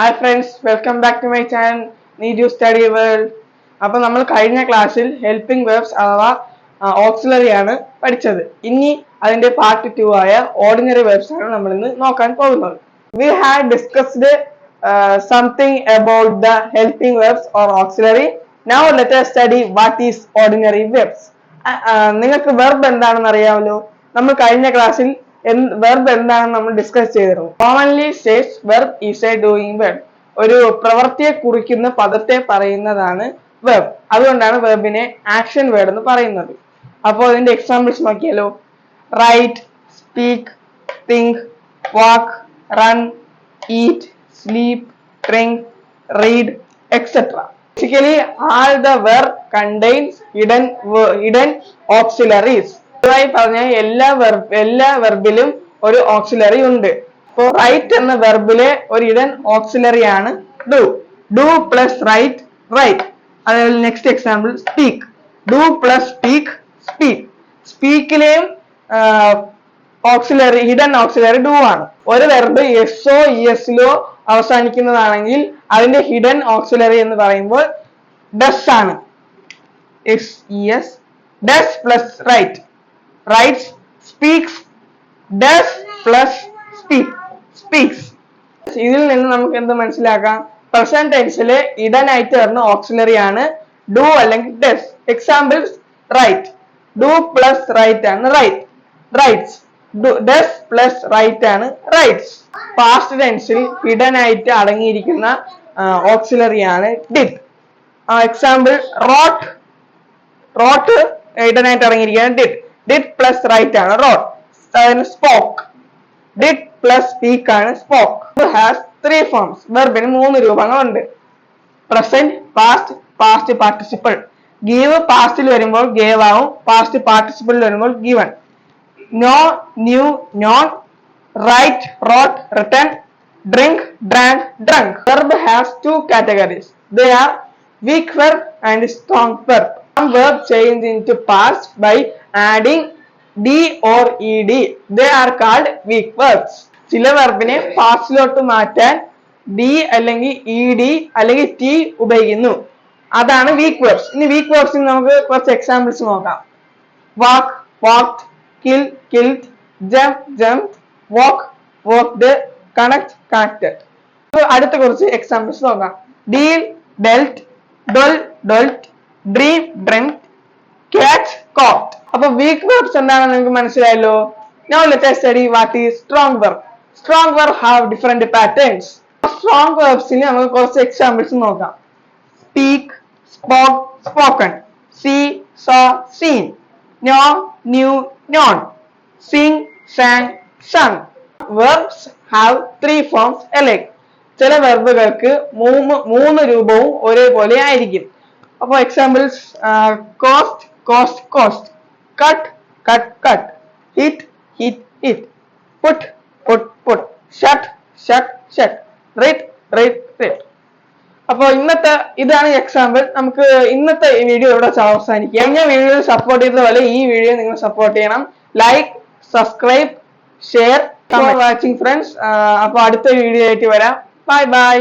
Hi friends, welcome back to my channel Need You Study World. അപ്പോൾ നമ്മൾ കഴിഞ്ഞ ക്ലാസ്സിൽ ഹെൽപ്പിംഗ് വെർബ്സ് അഥവാ ഓക്സിലറി ആണ് പഠിച്ചത്. ഇനി അതിന്റെ പാർട്ട് 2 ആയ ഓർഡിനറി വെർബ്സ് ആണ് നമ്മൾ ഇന്ന് നോക്കാൻ പോകുന്നത്. We had discussed something about the helping verbs or auxiliary. Now let us study what is ordinary verbs. നിങ്ങൾക്ക് വെർബ് എന്താണെന്ന് അറിയാമല്ലോ. നമ്മൾ കഴിഞ്ഞ ക്ലാസ്സിൽ വെർബ് എന്താണെന്ന് നമ്മൾ ഡിസ്കസ് ചെയ്തിരുന്നു. Commonly says verb is A doing verb. ഒരു പ്രവൃത്തിയെ കുറിക്കുന്ന പദത്തെ പറയുന്നതാണ് വെർബ്. അതുകൊണ്ടാണ് വെർബിനെ ആക്ഷൻ വേർഡ് എന്ന് പറയുന്നത്. അപ്പോൾ അതിന്റെ എക്സാമ്പിൾസ് നോക്കിയാലോ. Write, speak, think, walk, run, eat, sleep, drink, read, etc. Basically, all the verb contains hidden auxiliaries. ഇതായി പറഞ്ഞ എല്ലാ വെർബിലും ഒരു ഓക്സിലറി ഉണ്ട്. ഇപ്പോ റൈറ്റ് എന്ന വെർബിലെ ഒരു ഹിഡൻ ഓക്സിലറി ആണ് do. Do plus write, write. അതുപോലെ next example speak. Do plus speak, speak. സ്പീക്കിലെയും ഓക്സിലറി ഹിഡൻ ഓക്സിലറി ഡു ആണ്. ഒരു വെർബ് എസ്ഒ ഇഎസിലോ അവസാനിക്കുന്നതാണെങ്കിൽ അതിന്റെ ഹിഡൻ ഓക്സിലറി എന്ന് പറയുമ്പോൾ ഡസ് ആണ്. S ES, does plus write, writes, speaks, does plus speak, speaks. ഇതിൽ നിന്ന് നമുക്ക് എന്ത് മനസ്സിലാക്കാം? പ്രസന്റ് ടെൻസിലെ ഹിഡൻ ആയിട്ട് വരുന്ന ഓക്സിലറി ആണ് ഡു അല്ലെങ്കിൽ does. Examples write, do plus write ആണ് write, writes. Does plus write ആണ് റൈറ്റ്സ്. പാസ്റ്റ് ടെൻസിൽ ഹിഡൻ ആയിട്ട് അടങ്ങിയിരിക്കുന്ന ഓക്സിലറി ആണ് did. Example wrote, wrote hidden ആയിട്ട് അടങ്ങിയിരിക്കുന്ന ഡിഡ്. ഡിഡ് പ്ലസ് റൈറ്റ് ആണ് wrote. Spoke, did plus speak ആണ് സ്പോക്ക്. Has 3 forms. വെർബിന് 3 രൂപങ്ങളുണ്ട്. Present, past, past participle. Give പാസ്റ്റിൽ വരുമ്പോൾ ഗേവ് ആവും, പാസ്റ്റ് പാർട്ടിസിപ്പിൾ വരുമ്പോൾ given. Know, knew, known. Write, wrote, written. Drink, drank, drunk. Verb has 2 categories. They are weak verb and strong verb. Some verb change into past by adding d or ed. They are called weak verbs. ചില വെർബിനെ പാസ്റ്റിലോട്ട് മാറ്റാൻ D അല്ലെങ്കിൽ E D അല്ലെങ്കിൽ T ഉപയോഗിക്കുന്നു. അതാണ് week verbs. ഇനി week വെർബ്സിന് നമുക്ക് കുറച്ച് examples നോക്കാം. വാക്ക്, walked, kill, killed, jump, jumped, walk, walked, connect, connected. അടുത്ത കുറച്ച് എക്സാമ്പിൾസ് നോക്കാം. Deal, dealt, dwell, dwelt, dream, dreamed, catch, caught. അപ്പൊ വീക്ക് വെർബ്സ് എന്താണെന്ന് നിങ്ങൾക്ക് മനസ്സിലായല്ലോ. Now let us study what is strong verb. Strong verb have different patterns. Strong verbsന് നമുക്ക് കുറച്ച് examples നോക്കാം. Speak, spoke, spoken. See, saw, seen. Know, knew, known. Sing, sang, sung. Verbs have 3 forms alike. ചില വെർബുകൾക്ക് 3 രൂപവും ഒരേപോലെ ആയിരിക്കും. അപ്പോൾ examples cost, cost, cost. Cut, cut, cut. Hit, hit, hit. Put, put, put. Shut, shut, shut. Read, read, read. അപ്പോൾ ഇതാണ് example. നമുക്ക് ഇന്നത്തെ video ഇവിടെ അവസാനിക്കാം. കഴിഞ്ഞ വീഡിയോ സപ്പോർട്ട് ചെയ്ത പോലെ ഈ വീഡിയോ നിങ്ങൾ സപ്പോർട്ട് ചെയ്യണം. Like, subscribe, share. Watching friends. അപ്പോൾ അടുത്ത വീഡിയോ ആയിട്ട് വരാം. Bye bye.